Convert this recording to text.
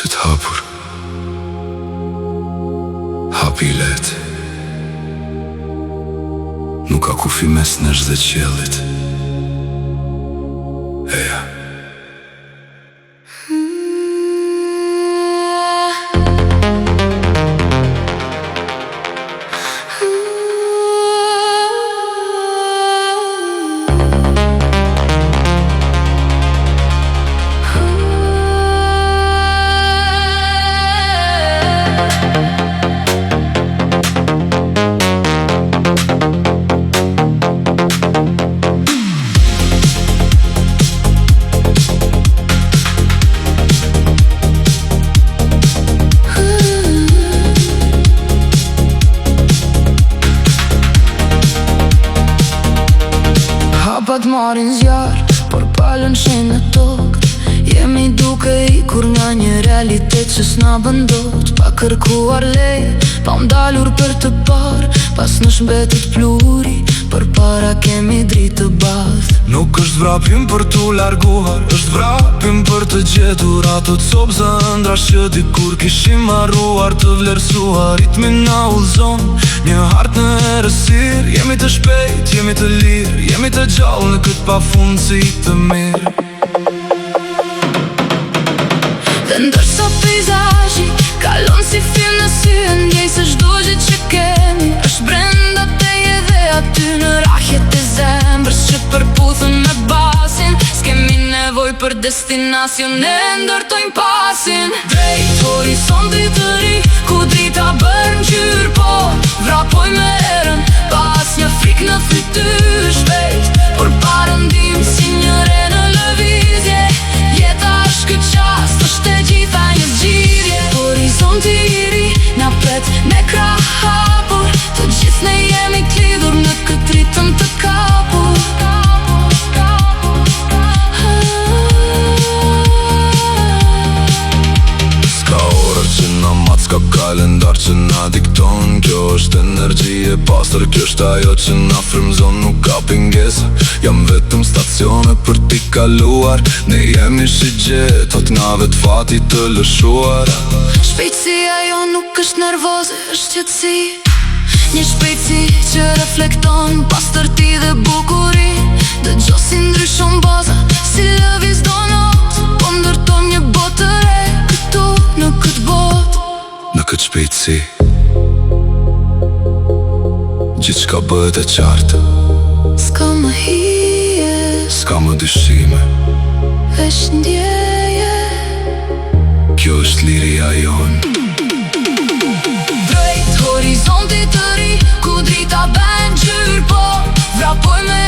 Këtë hapur hapi I let. Nuk ka kufi mes nesh dhe qellit. Eja Hapat marin zjarë, por palën shenë në tokë. Jemi duke ikur nga një realitet që s'na bëndot. Pa kërkuar leje, pa mdalur për të parë. Pas në shmbetit pluri, për para kemi dritë të badh. Nuk është vrapim për t'u larguar, është vrapim për të gjetur ato copë zëndrash që dikur kishim marruar të vlerësuar. Ritmin na ullzon, një hart në errësirë. Jemi të shpejt, jemi të lirë, jemi të gjallë në këtë pafundësi të mirë. Dhe ndërsa peizazhi kalon si film në sy, ndjej se çdo gjë që kemi është brenda teje dhe aty në rrahjet e zemrës që përputhen me basin. S'kemi nevoj për destinacion, ne ndërtojmë pasin drejt horizontit të ri, ku drita bën ngjyrë, po vrapoj me erën pas një frik në fytyrë shpejt. Por parandim si një re në lëvizje, jeta është këtë qast, është e gjitha një zgjidhje. Horizonti I ri na pret me krah hapur, të gjithë ne jemi t'lidhur në këtë ritëm të kapur. S'ka orë që na mat, s'ka kalendar që na dikton. Kjo është energji e pastër, kjo është ajo që na frymzon. Nuk ka pengesa, jam vetëm stacione për t'i kaluar. Ne jemi shigjetot nga vet fati të lëshuar. Shpejtësia jo nuk është nervoze, është qetësi. Një shpejtësi që reflekton pastërti dhe bukuri. Dëgjo si ndryshon baza, si lëviz do not. Po ndërton një botë të re, këtu në këtë botë. Në këtë shpejtësi gjithçka bëhet e qartë. S'ka më hije, S'ka më dyshime, veç ndjeje. kjo është liria jonë. Drejt horizontit të ri, ku drita bën ngjyrë, po vrapoj me